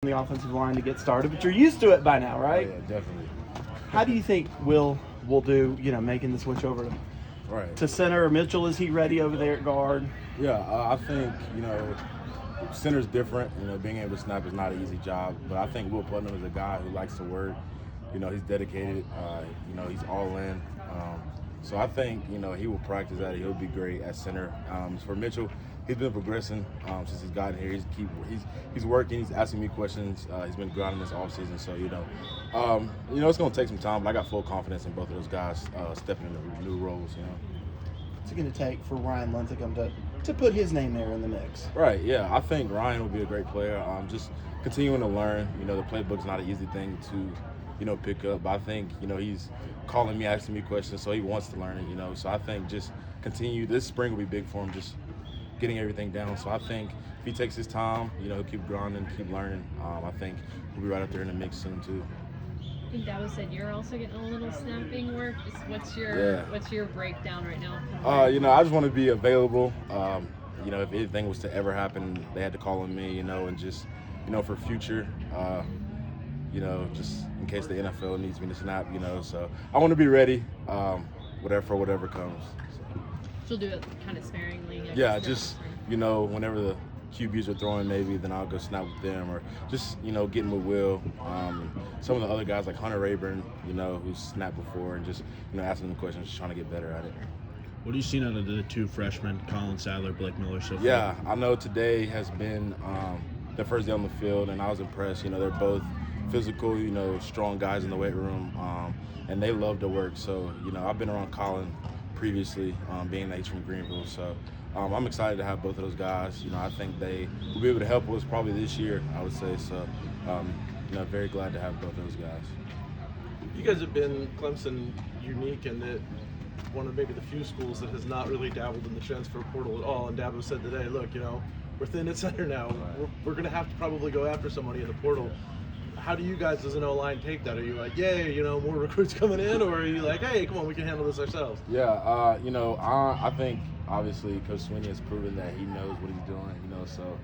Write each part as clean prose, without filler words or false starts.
the offensive line to get started, but you're used to it by now, right? Yeah, definitely. How do you think Will do, making the switch over to center? Mitchell, is he ready over there at guard? Yeah, I think, center's different. Being able to snap is not an easy job, but I think Will Putnam is a guy who likes to work. He's dedicated. He's all in. So I think, he will practice that. He'll be great at center. For Mitchell, he's been progressing since he's gotten here. He's working. He's asking me questions. He's been grinding this offseason. So, it's going to take some time, but I got full confidence in both of those guys stepping into new roles, What's it going to take for Ryan Linthicum to put his name there in the mix? Right, yeah. I think Ryan will be a great player. Just continuing to learn. The playbook's not an easy thing to pick up. But I think, he's calling me, asking me questions, so he wants to learn it, So I think just continue. This spring will be big for him, just getting everything down. So I think if he takes his time, he'll keep grinding, keep learning. I think he'll be right up there in the mix soon, too. I think Dabo said you're also getting a little snapping work. What's your breakdown right now? I just want to be available. If anything was to ever happen, they had to call on me, and just, for future, just in case the NFL needs me to snap, So I want to be ready, whatever comes. She'll do it kind of sparingly. Yeah, just, whenever the QBs are throwing maybe, then I'll go snap with them, or just, getting with Will. Some of the other guys like Hunter Rayburn, who's snapped before, and just, asking them questions, just trying to get better at it. What have you seen out of the two freshmen, Colin Sadler, Blake Miller, so far? Yeah, I know today has been their first day on the field, and I was impressed. They're both physical, strong guys in the weight room, and they love to work. So, I've been around Colin previously, being that he's from Greenville. So I'm excited to have both of those guys. I think they will be able to help us probably this year, I would say. So, very glad to have both of those guys. You guys have been, Clemson, unique in that one of maybe the few schools that has not really dabbled in the transfer portal at all. And Dabo said today, look, we're thin at center now. We're going to have to probably go after somebody in the portal. How do you guys as an O-line take that? Are you like, yay, more recruits coming in? Or are you like, hey, come on, we can handle this ourselves? Yeah, I think obviously Coach Sweeney has proven that he knows what he's doing, so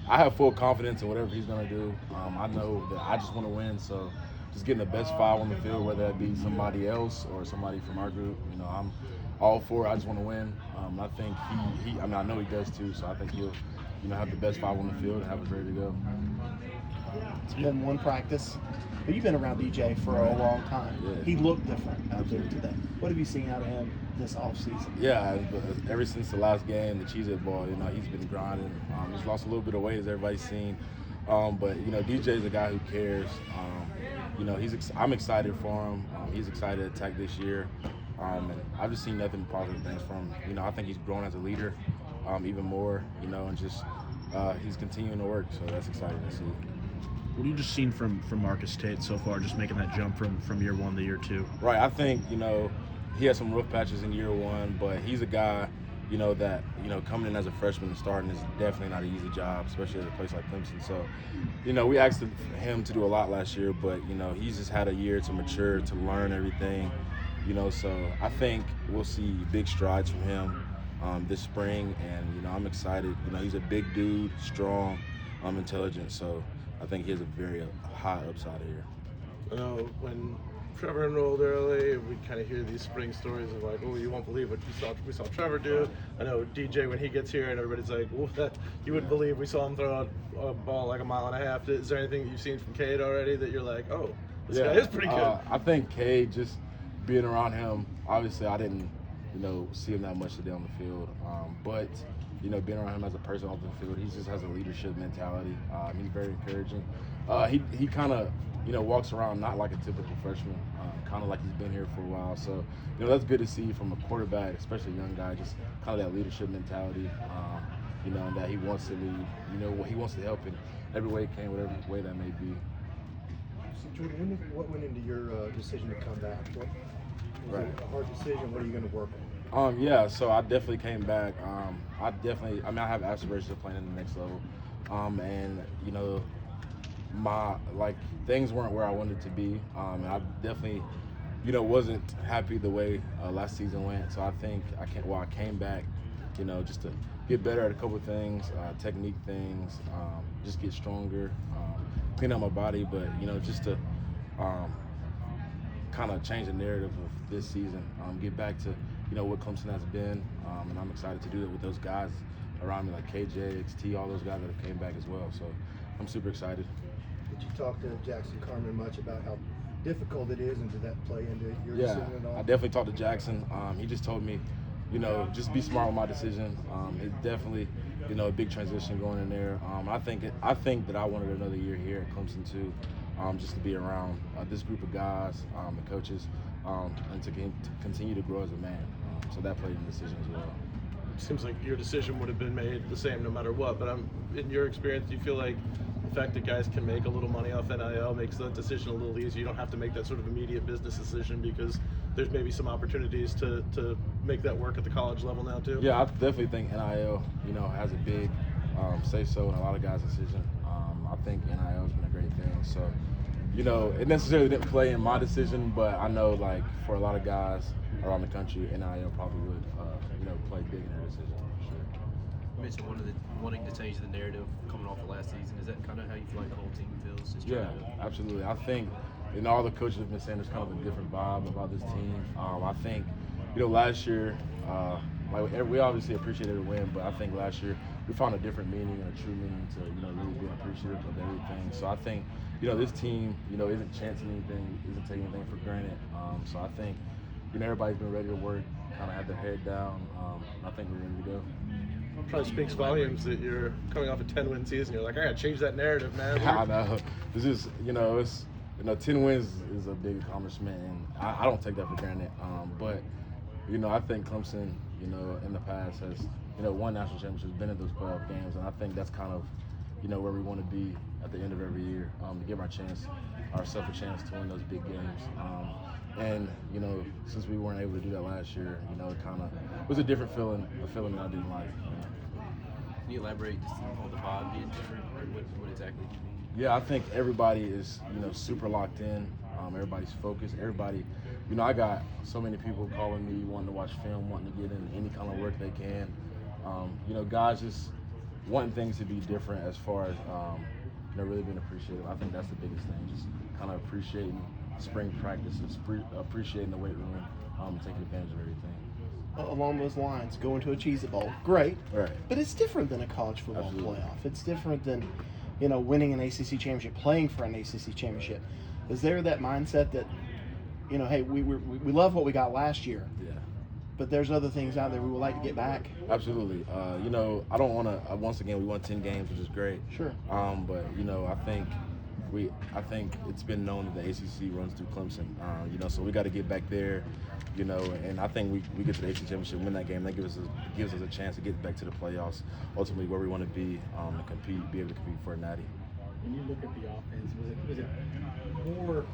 I have full confidence in whatever he's going to do. I know that I just want to win, so just getting the best five on the field, whether that be somebody else or somebody from our group, I'm all for it. I just want to win. I think I know he does too, so I think he'll, have the best five on the field and have us ready to go. It's been one practice, but you've been around DJ for a long time. Yeah. He looked different out there today. What have you seen out of him this offseason? Yeah, ever since the last game, the Cheez-It Ball, he's been grinding. He's lost a little bit of weight, as everybody's seen. But, DJ's a guy who cares. I'm excited for him. He's excited to attack this year. And I've just seen nothing but positive things from him. I think he's grown as a leader even more, and just he's continuing to work. So that's exciting to see. What have you just seen from Marcus Tate so far, just making that jump from year one to year two? Right. I think, he had some rough patches in year one, but he's a guy, that, coming in as a freshman and starting is definitely not an easy job, especially at a place like Clemson. So, we asked him to do a lot last year, but, he's just had a year to mature, to learn everything, so I think we'll see big strides from him this spring, and, I'm excited. He's a big dude, strong, intelligent, so I think he has a very high upside here. When Trevor enrolled early, we kind of hear these spring stories of like, oh, you won't believe what we saw Trevor do. I know DJ, when he gets here and everybody's like, well, you wouldn't believe we saw him throw a ball like a mile and a half. Is there anything that you've seen from Cade already that you're like, oh, this guy is pretty good? I think Cade, just being around him, obviously I didn't, see him that much today on the field. But being around him as a person off the field, he just has a leadership mentality. He's very encouraging. He kind of, walks around not like a typical freshman, kind of like he's been here for a while. So, that's good to see from a quarterback, especially a young guy, just kind of that leadership mentality, and that he wants to lead. He wants to help in every way he can, whatever way that may be. So, Jordan, what went into your decision to come back? Was it a hard decision? What are you going to work on? Yeah, so I definitely came back. I have aspirations of playing in the next level. And, things weren't where I wanted to be. And I definitely, wasn't happy the way last season went. So I think I came back, just to get better at a couple of things, technique things, just get stronger, clean out my body, but just to kind of change the narrative of this season, get back to what Clemson has been, and I'm excited to do it with those guys around me, like KJ, XT, all those guys that have came back as well. So I'm super excited. Did you talk to Jackson Carmen much about how difficult it is, and did that play into your decision at all? I definitely talked to Jackson. He just told me, just be smart with my decision. It's definitely, a big transition going in there. I think that I wanted another year here at Clemson too, just to be around this group of guys, the coaches, and to continue to grow as a man. So that played in the decision as well. Seems like your decision would have been made the same no matter what. But in your experience, do you feel like the fact that guys can make a little money off NIL makes that decision a little easier? You don't have to make that sort of immediate business decision because there's maybe some opportunities to make that work at the college level now too? Yeah, I definitely think NIL, has a big say-so in a lot of guys' decision. I think NIL has been a great thing. So, it necessarily didn't play in my decision, but I know, like, for a lot of guys around the country, NIL probably would, play big in their decision for sure. You mentioned wanting to change the narrative coming off the last season. Is that kind of how you feel like the whole team feels? Yeah, absolutely. I think, all the coaches have been saying there's kind of a different vibe about this team. I think, last year, we obviously appreciated a win, but I think last year we found a different meaning and a true meaning to, really being appreciative of everything. So I think, this team, isn't chancing anything, isn't taking anything for granted. So I think, everybody's been ready to work, kind of have their head down. I think we're ready to go. Probably speaks volumes that you're coming off a 10-win season. You're like, I gotta change that narrative, man. I know. This is, it's 10 wins is a big accomplishment, and I don't take that for granted. But I think Clemson, in the past has, won national championships, been in those playoff games, and I think that's kind of, where we want to be at the end of every year, to give ourselves a chance to win those big games. And since we weren't able to do that last year, it kind of was a different feeling, a feeling that I didn't like. Can you elaborate just on the vibe being different, or what exactly do you mean? Yeah, I think everybody is, super locked in. Everybody's focused. Everybody, I got so many people calling me, wanting to watch film, wanting to get in any kind of work they can. Guys just wanting things to be different as far as, really being appreciative. I think that's the biggest thing, just kind of appreciating spring practices, appreciating the weight room, taking advantage of everything. Along those lines, going to a Cheez It Bowl, great. Right. But it's different than a college football Absolutely. playoff. It's different than, winning an ACC championship, playing for an ACC championship. Is there that mindset that, hey, we love what we got last year, Yeah. but there's other things out there we would like to get back? Absolutely. I don't want to. Once again, we won 10 games, which is great. Sure. But I think it's been known that the ACC runs through Clemson. So we got to get back there. And I think we get to the ACC championship, win that game. That gives us a chance to get back to the playoffs. Ultimately, where we want to be, to compete, be able to compete for a natty. When you look at the offense, was it more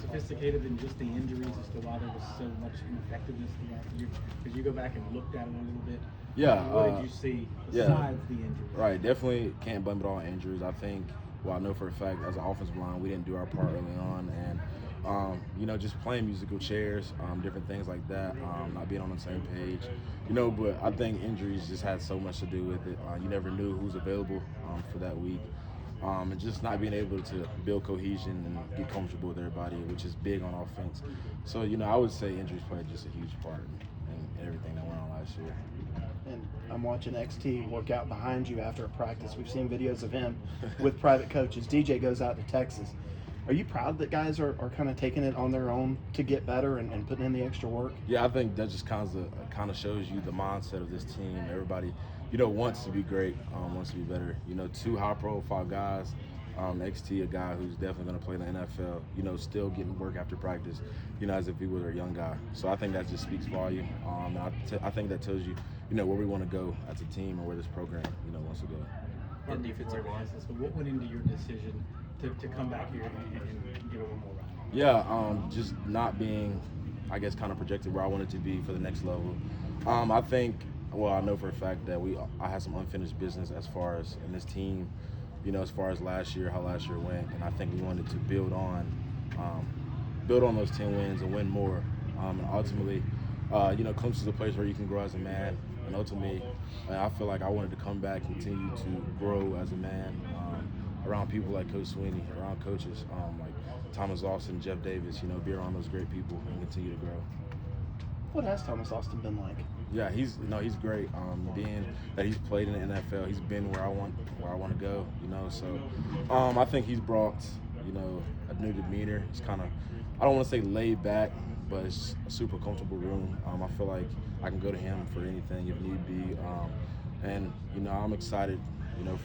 sophisticated than just the injuries as to why there was so much ineffectiveness throughout the year? Because you go back and looked at it a little bit. Yeah. What did you see besides the injuries? Right. Definitely can't blame it all on injuries. I think. Well, I know for a fact as an offensive line, we didn't do our part early on, and just playing musical chairs, different things like that, not being on the same page, But I think injuries just had so much to do with it. You never knew who's available for that week. And just not being able to build cohesion and get comfortable with everybody, which is big on offense. So, I would say injuries played just a huge part in everything that went on last year. And I'm watching XT work out behind you after a practice. We've seen videos of him with private coaches. DJ goes out to Texas. Are you proud that guys are kind of taking it on their own to get better and putting in the extra work? Yeah, I think that just kind of shows you the mindset of this team. Everybody, wants to be great, wants to be better. 2 high-profile guys. XT, a guy who's definitely going to play in the NFL, still getting work after practice, as if he was a young guy. So I think that just speaks volume. I think that tells you, where we want to go as a team and where this program, wants to go. And defensive wise, so what went into your decision to come back here and give it one more round? Yeah, just not being, I guess, kind of projected where I wanted to be for the next level. I think, I know for a fact that I had some unfinished business as far as in this team, as far as last year, how last year went, and I think we wanted to build on those 10 wins and win more. And ultimately, Clemson's a place where you can grow as a man, and ultimately, I feel like I wanted to come back, continue to grow as a man, around people like Coach Sweeney, around coaches like Thomas Austin, Jeff Davis, be around those great people and continue to grow. What has Thomas Austin been like? Yeah, he's great. Being that he's played in the NFL, he's been where I want to go. So I think he's brought a new demeanor. He's kind of, I don't want to say laid back, but it's a super comfortable room. I feel like I can go to him for anything if need be. And I'm excited,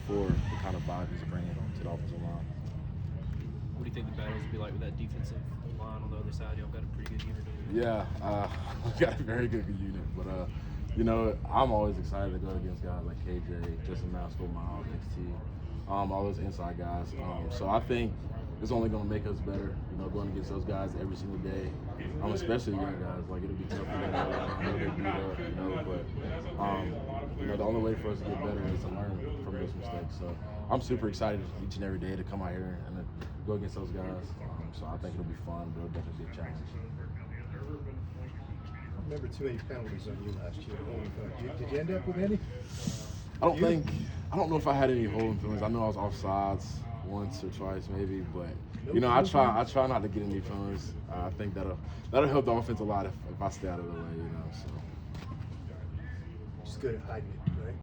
for the kind of vibe he's bringing to the offensive line. What do you think the battles will be like with that defensive line on the other side? Y'all got a pretty good unit. Yeah, we got a very good unit, but I'm always excited to go against guys like KJ, Justin Masco, Miles, XT, all those inside guys. So I think it's only going to make us better, going against those guys every single day. Especially the young guys. Like, it'll be tough for them. They beat up, but the only way for us to get better is to learn from those mistakes. So I'm super excited each and every day to come out here and go against those guys. So I think it'll be fun, but it'll definitely be a challenge. I remember too many penalties on you last year. Did you end up with any? I don't know if I had any holding feelings. I know I was offsides once or twice maybe, but I try not to get any feelings. I think that'll help the offense a lot if I stay out of the way, so. Just good at hiding it, right?